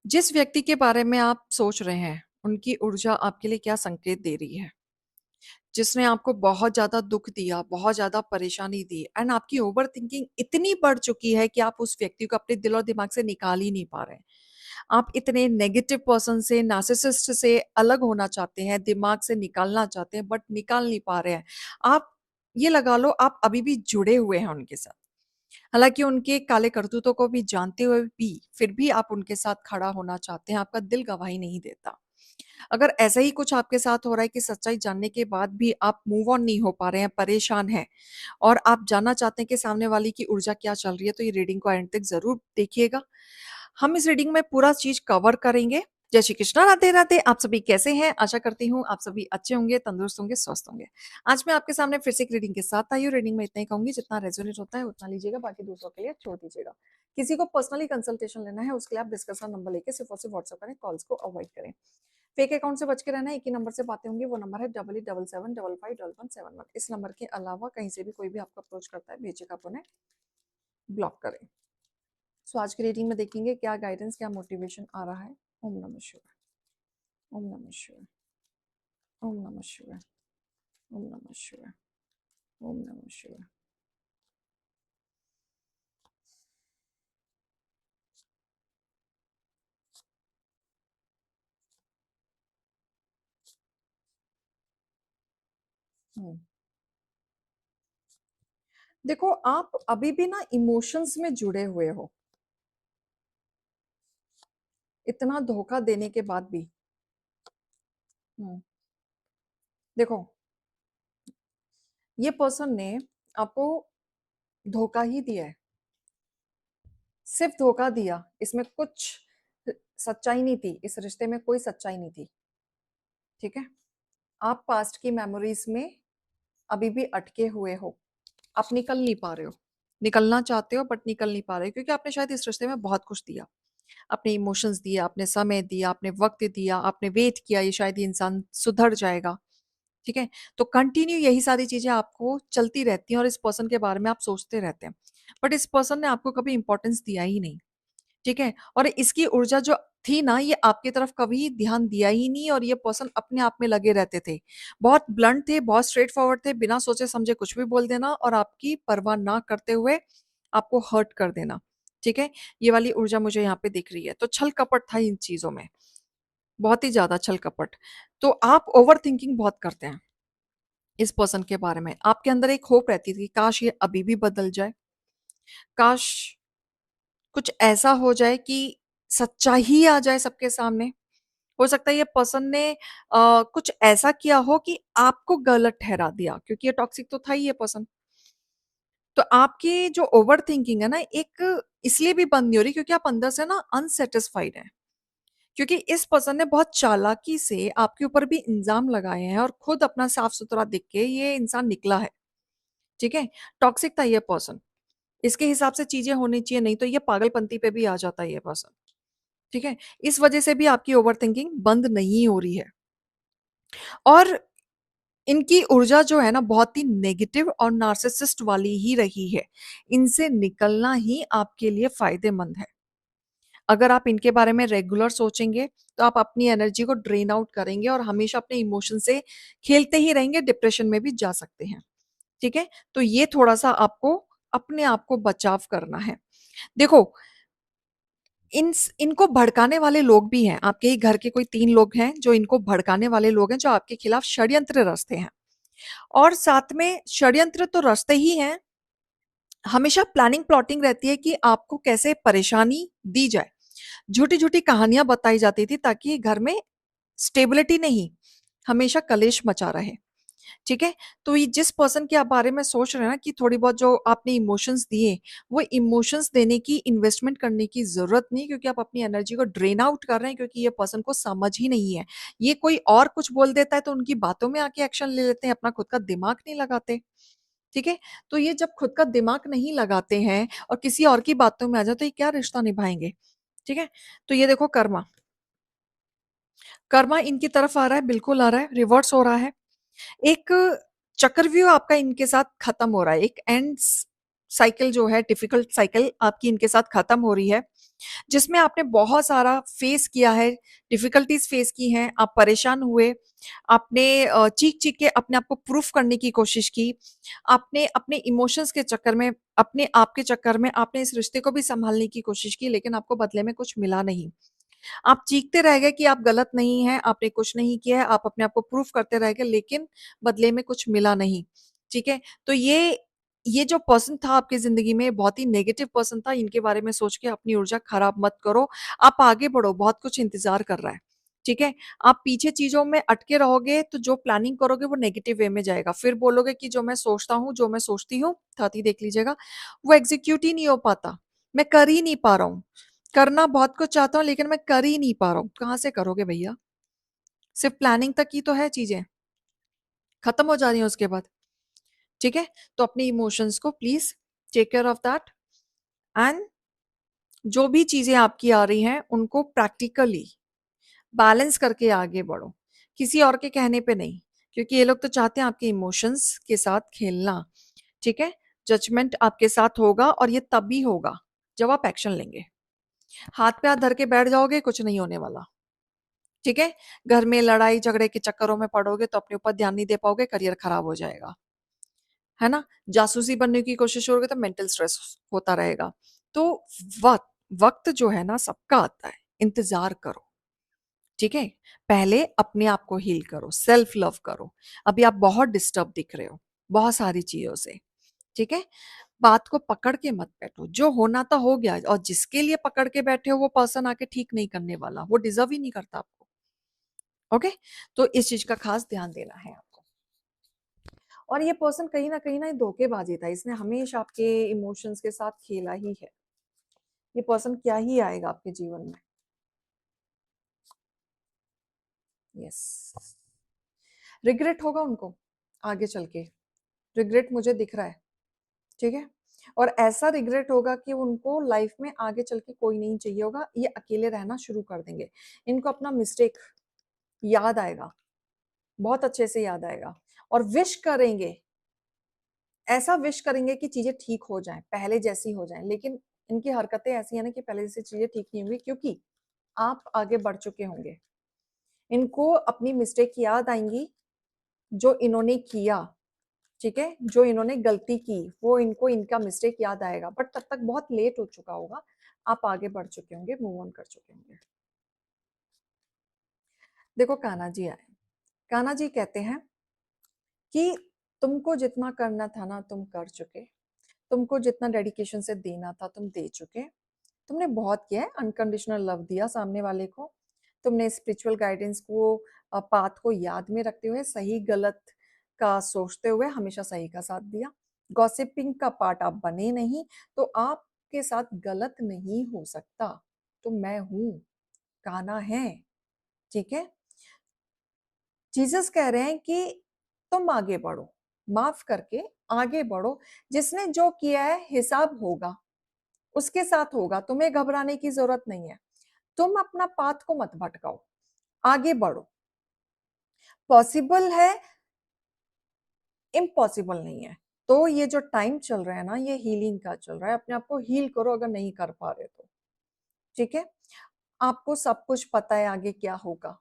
जिस व्यक्ति के बारे में आप सोच रहे हैं, उनकी ऊर्जा आपके लिए क्या संकेत दे रही है? जिसने आपको बहुत ज़्यादा दुःख दिया, बहुत ज़्यादा परेशानी दी एंड आपकी ओवरथिंकिंग इतनी बढ़ चुकी है कि आप उस व्यक्ति को अपने दिल और दिमाग से निकाल ही नहीं पा रहे हैं। आप इतने नेगेटिव पर्सन से, नार्सिसिस्ट से अलग होना चाहते हैं, दिमाग से निकालना चाहते हैं बट निकाल नहीं पा रहे हैं। आप ये लगा लो आप अभी भी जुड़े हुए हैं उनके साथ। हालाँकि उनके काले करतूतों को भी जानते हुए भी, फिर भी आप उनके साथ खड़ा होना चाहते हैं, आपका दिल गवाही नहीं देता। अगर ऐसा ही कुछ आपके साथ हो रहा है कि सच्चाई जानने के बाद भी आप मूव ऑन नहीं हो पा रहे हैं, परेशान हैं और आप जानना चाहते हैं कि सामने वाले की ऊर्जा क्या चल रही है, तो ये रीडिंग को एंड तक ज़रूर देखिएगा। हम इस रीडिंग में पूरा चीज़ कवर करेंगे। जय श्री कृष्णा, राधे-राधे। आप सभी कैसे हैं? आशा करती हूँ आप सभी अच्छे होंगे, तंदुरुस्त होंगे, स्वस्थ होंगे। आज मैं आपके सामने फिर से एक रीडिंग के साथ आई हूँ। रीडिंग में इतना ही कहूँगी, जितना रेज़ोनेट होता है उतना लीजिएगा, बाकी दूसरों के लिए छोड़ दीजिएगा। किसी को पर्सनली कंसल्टेशन लेना है, उसके लिए आप डिस्कशन नंबर लेके सिर्फ़ और सिर्फ़ व्हाट्सएप करें, कॉल्स को अवॉइड करें। फेक अकाउंट से बच के रहना है, एक ही नंबर से बातें होंगी, वो नंबर है 8877551171। इस नंबर के अलावा कहीं से भी कोई भी आपको अप्रोच करता है, बेझिझक आप उन्हें ब्लॉक करें। सो आज की रीडिंग में देखेंगे क्या गाइडेंस, क्या मोटिवेशन आ रहा है। ओम नमः शिवाय, ओम नमः शिवाय, ओम नमः शिवाय, ओम नमः शिवाय, ओम नमः शिवाय। हुँ। देखो, आप अभी भी ना इमोशंस में जुड़े हुए हो, इतना धोखा देने के बाद भी। हुँ। देखो, ये पर्सन ने आपको धोखा ही दिया है, सिर्फ़ धोखा दिया, इसमें कुछ सच्चाई नहीं थी, इस रिश्ते में कोई सच्चाई नहीं थी, ठीक है? आप पास्ट की मेमोरीज़ में अभी भी अटके हुए हो, आप निकल नहीं पा रहे हो। निकलना चाहते हो बट निकल नहीं पा रहे हो क्योंकि आपने शायद इस रिश्ते में बहुत कुछ दिया। आपने इमोशंस दिए, आपने समय दिया, आपने वक़्त दिया, आपने वेट किया ये शायद ये इंसान सुधर जाएगा, ठीक है? तो कंटिन्यू यही सारी चीज़ें आपको चलती रहती हैं और इस पर्सन के बारे में आप सोचते रहते हैं। बट इस पर्सन ने आपको कभी इम्पोर्टेंस दिया ही नहीं। ठीक है? और इसकी ऊर्जा जो थी ना, ये आपकी तरफ कभी ध्यान दिया ही नहीं और ये पर्सन अपने आप में लगे रहते थे। बहुत ब्लंट थे, बहुत स्ट्रेट फॉरवर्ड थे, बिना सोचे-समझे कुछ भी बोल देना और आपकी परवाह ना करते हुए आपको हर्ट कर देना। ठीक है? ये वाली ऊर्जा मुझे यहाँ पे दिख रही है। तो छल-कपट था इन चीज़ों में, बहुत ही ज़्यादा छल-कपट। तो आप ओवरथिंकिंग बहुत करते हैं इस पर्सन के बारे में। आपके अंदर एक होप रहती थी, काश ये अभी भी बदल जाए, काश कुछ ऐसा हो जाए कि सच्चाई ही आ जाए सबके सामने। हो सकता है ये पर्सन ने कुछ ऐसा किया हो कि आपको गलत ठहरा दिया क्योंकि ये टॉक्सिक तो था ही ये पर्सन। तो आपकी जो ओवरथिंकिंग है ना एक इसलिए भी बंद नहीं हो रही क्योंकि आप अंदर से ना अनसैटिस्फाइड हैं। क्योंकि इस पर्सन ने बहुत चालाकी से आपके ऊपर भी इल्ज़ाम लगाए हैं और खुद अपना साफ-सुथरा दिख के ये इंसान निकला है। ठीक है? टॉक्सिक था ये पर्सन। इसके हिसाब से चीज़ें होनी चाहिए नहीं तो ये पागलपंती पे भी आ जाता है ये पर्सन। ठीक है? इस वजह से भी आपकी ओवरथिंकिंग बंद नहीं हो रही है। और इनकी ऊर्जा जो है ना बहुत ही नेगेटिव और नार्सिसिस्ट वाली ही रही है। इनसे निकलना ही आपके लिए फ़ायदेमंद है। अगर आप इनके बारे में रेगुलर सोचेंगे, तो आप अपनी एनर्जी को ड्रेन आउट करेंगे और हमेशा अपने इमोशन से खेलते ही रहेंगे, डिप्रेशन में भी जा सकते हैं। ठीक है? तो ये थोड़ा-सा आपको अपने आप को बचाव करना है। देखो इनको भड़काने वाले लोग भी हैं। आपके ही घर के कोई 3 लोग हैं, जो इनको भड़काने वाले लोग हैं, जो आपके खिलाफ षड्यंत्र रचते हैं। और साथ में षड्यंत्र तो रचते ही हैं, हमेशा प्लानिंग प्लॉटिंग रहती है कि आपको कैसे परेशानी दी जाए। झूठी-झूठी कहानियाँ बताई जाती थी ताकि घर में स्टेबिलिटी नहीं, हमेशा कलेश मचा रहे। ठीक है? तो ये जिस पर्सन के आप बारे में सोच रहे हैं ना कि थोड़ी बहुत जो आपने इमोशंस दिए, वो इमोशंस देने की इन्वेस्टमेंट करने की ज़रूरत नहीं क्योंकि आप अपनी एनर्जी को ड्रेन आउट कर रहे हैं क्योंकि ये पर्सन को समझ ही नहीं है। ये कोई और कुछ बोल देता है तो उनकी बातों में आके एक्शन ले लेते हैं, अपना खुद का दिमाग नहीं लगाते। ठीक है? तो ये जब खुद का दिमाग नहीं लगाते हैं और किसी और की बातों में आ जाए तो ये क्या रिश्ता निभाएँगे? ठीक है? तो ये देखो कर्मा, कर्मा इनकी तरफ आ रहा है, बिल्कुल आ रहा है, रिवर्स हो रहा है। एक चक्रव्यूह आपका इनके साथ खत्म हो रहा है, एक एंड साइकिल जो है, डिफिकल्ट साइकिल आपकी इनके साथ खत्म हो रही है, जिसमें आपने बहुत सारा फेस किया है, डिफिकल्टीज फेस की हैं, आप परेशान हुए, आपने चीख-चीख के अपने आप को प्रूफ करने की कोशिश की, आपने अपने इमोशंस के चक्कर में, अपने आप के चक्कर में आपने इस रिश्ते को भी सँभालने की कोशिश की, लेकिन आपको बदले में कुछ मिला नहीं। आप चीखते रह गए कि आप गलत नहीं हैं, आपने कुछ नहीं किया है, आप अपने आप को प्रूफ करते रह गए, लेकिन बदले में कुछ मिला नहीं, ठीक है? तो ये जो पर्सन था आपकी ज़िंदगी में, बहुत ही नेगेटिव पर्सन था, इनके बारे में सोच के अपनी ऊर्जा खराब मत करो, आप आगे बढ़ो, बहुत कुछ इंतज़ार कर रहा है, ठीक है? आप पीछे चीज़ों में अटके रहोगे, तो जो प्लानिंग करोगे वो नेगेटिव वे में जाएगा, फिर बोलोगे कि जो मैं सोचता हूँ, जो मैं सोचती हूँ, साथ ही देख लीजिएगा, वो एग्ज़ीक्यूट ही नहीं हो पाता, मैं कर ही नहीं पा रहा हूँ। करना बहुत कुछ चाहता हूँ लेकिन मैं कर ही नहीं पा रहा हूँ। कहाँ से करोगे भैया? सिर्फ़ प्लानिंग तक ही तो है चीज़ें, खत्म हो जा रही हैं उसके बाद, ठीक है? तो अपने इमोशंस को please take care of that and जो भी चीज़ें आपकी आ रही हैं, उनको प्रैक्टिकली बैलेंस करके आगे बढ़ो। किसी और के कहने पे नहीं, क्योंकि ये लोग तो चाहते हैं आपके इमोशंस के साथ खेलना, ठीक है? जजमेंट आपके साथ होगा और ये तभी होगा, जब आप एक्शन लेंगे। हाथ पे हाथ धर के बैठ जाओगे, कुछ नहीं होने वाला। ठीक है? घर में लड़ाई झगड़े के चक्करों में पड़ोगे तो अपने ऊपर ध्यान नहीं दे पाओगे, करियर खराब हो जाएगा, है ना? जासूसी बनने की कोशिश करोगे तो मेंटल स्ट्रेस होता रहेगा। तो वक़्त वक़्त जो है ना सबका आता है, इंतज़ार करो, ठीक है? पहले अपने आप को हील करो, सेल्फ लव करो। अभी आप बहुत डिस्टर्ब दिख रहे हो, बहुत सारी चीज़ों से, ठीक है? बात को पकड़ के मत बैठो, जो होना था हो गया और जिसके लिए पकड़ के बैठे हो वो पर्सन आके ठीक नहीं करने वाला, वो डिज़र्व ही नहीं करता आपको। ओके, तो इस चीज का खास ध्यान देना है आपको। और ये पर्सन कहीं ना ये धोखेबाजी था, इसने हमेशा आपके इमोशंस के साथ खेला ही है। ये पर्सन क्या ही आएगा आपके जीवन में। यस, रिग्रेट होगा उनको आगे चल के, रिग्रेट मुझे दिख रहा है, ठीक है? और ऐसा रिग्रेट होगा कि उनको लाइफ में आगे चल के कोई नहीं चाहिए होगा, ये अकेले रहना शुरू कर देंगे। इनको अपना मिस्टेक याद आएगा, बहुत अच्छे से याद आएगा, और विश करेंगे, ऐसा विश करेंगे कि चीजें ठीक हो जाएं, पहले जैसी हो जाएं, लेकिन इनकी हरकतें ऐसी है ना कि पहले जैसी चीजें ठीक नहीं होंगी, क्योंकि आप आगे बढ़ चुके होंगे। इनको अपनी मिस्टेक याद आएंगी, जो इन्होंने किया, ठीक है, जो इन्होंने गलती की, वो इनको इनका मिस्टेक याद आएगा, बट तब तक बहुत लेट हो चुका होगा, आप आगे बढ़ चुके होंगे, मूव ऑन कर चुके होंगे। देखो कान्हा जी आए, कान्हा जी कहते हैं कि तुमको जितना करना था ना तुम कर चुके, तुमको जितना डेडिकेशन से देना था तुम दे चुके, तुमने बहुत किया है, अनकंडीशनल लव दिया सामने वाले को, तुमने स्पिरिचुअल गाइडेंस को, पाथ को याद में रखते हुए, सही गलत का सोचते हुए हमेशा सही का साथ दिया। गॉसिपिंग का पार्ट आप बने नहीं, तो आपके साथ गलत नहीं हो सकता। तो मैं हूं, कान्हा है, ठीक है? जीसस कह रहे हैं कि तुम आगे बढ़ो, माफ करके आगे बढ़ो, जिसने जो किया है हिसाब होगा, उसके साथ होगा, तुम्हें घबराने की जरूरत नहीं है। तुम अपना पाथ को मत भटकाओ, आगे बढ़ो। पॉसिबल है, इम्पॉसिबल नहीं है। तो ये जो टाइम चल रहा है ना, ये हीलिंग का चल रहा है, अपने आप को हील करो अगर नहीं कर पा रहे तो, ठीक है? आपको सब कुछ पता है आगे क्या होगा,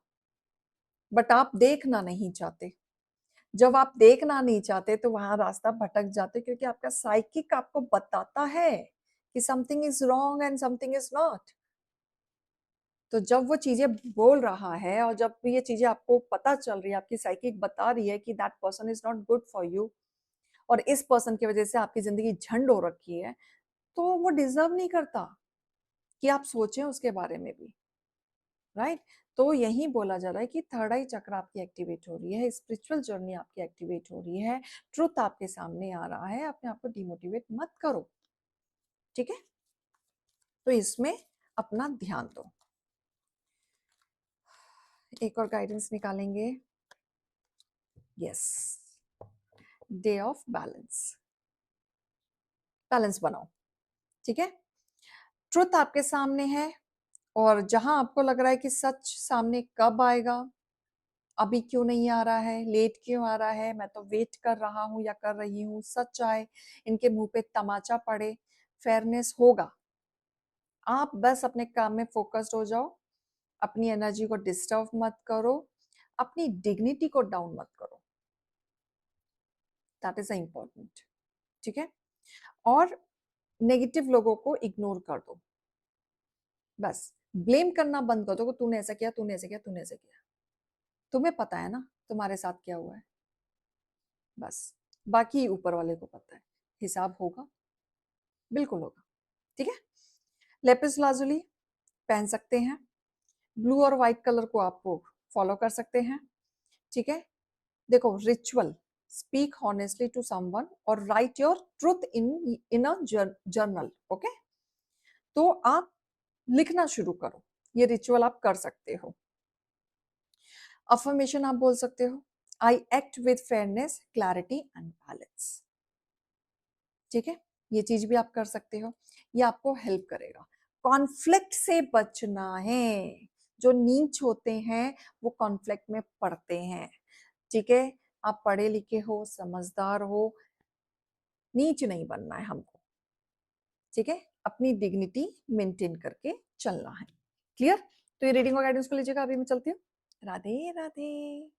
बट आप देखना नहीं चाहते। जब आप देखना नहीं चाहते तो वहां रास्ता भटक जाते, क्योंकि आपका साइकिक आपको बताता है कि something is wrong and something is not. तो जब वो चीजें बोल रहा है और जब ये चीजें आपको पता चल रही है, आपकी साइकिक बता रही है कि that person is not good for you, और इस पर्सन की वजह से आपकी जिंदगी झंड हो रखी है, तो वो डिजर्व नहीं करता कि आप सोचें उसके बारे में भी, राइट? तो यही बोला जा रहा है कि थर्ड आई चक्र आपकी एक्टिवेट हो रही है, स्पिरिचुअल जर्नी आपकी एक्टिवेट हो रही है, ट्रुथ आपके सामने आ रहा है, अपने आप को डिमोटिवेट मत करो, ठीक है? तो इसमें अपना ध्यान दो। एक और गाइडेंस निकालेंगे। Yes, day of balance, balance बनाओ, ठीक है? ट्रुथ आपके सामने है, और जहां आपको लग रहा है कि सच सामने कब आएगा, अभी क्यों नहीं आ रहा है, लेट क्यों आ रहा है, मैं तो वेट कर रहा हूँ या कर रही हूँ, सच आए, इनके मुंह पे तमाचा पड़े, फेयरनेस होगा। आप बस अपने काम में फोकस्ड हो जाओ, अपनी एनर्जी को डिस्टर्ब मत करो, अपनी डिग्निटी को डाउन मत करो। That is important. ठीक है, और नेगेटिव लोगों को इग्नोर कर दो, बस ब्लेम करना बंद कर दो कि तूने ऐसा किया, तूने ऐसा किया, तूने ऐसा किया। तुम्हें पता है ना तुम्हारे साथ क्या हुआ है, बस बाकी ऊपर वाले को पता है, हिसाब होगा, बिल्कुल होगा। ठीक है, लेपिस लाजुली पहन सकते हैं, ब्लू और व्हाइट कलर को आप फॉलो कर सकते हैं। ठीक है, देखो ritual, speak honestly to someone और write your truth in a journal. Okay, तो आप लिखना शुरू करो, ये रिचुअल आप कर सकते हो। अफर्मेशन आप बोल सकते हो, I act with fairness, clarity and balance. ठीक है, ये चीज भी आप कर सकते हो, ये आपको हेल्प करेगा। कॉन्फ्लिक्ट से बचना है, जो नीच होते हैं वो कॉन्फ्लिक्ट में पड़ते हैं। ठीक है, आप पढ़े लिखे हो, समझदार हो, नीच नहीं बनना है हमको। ठीक है, अपनी डिग्निटी मेंटेन करके चलना है। क्लियर? तो ये रीडिंग और गाइडेंस को लीजिएगा, अभी मैं चलती हूँ। राधे राधे।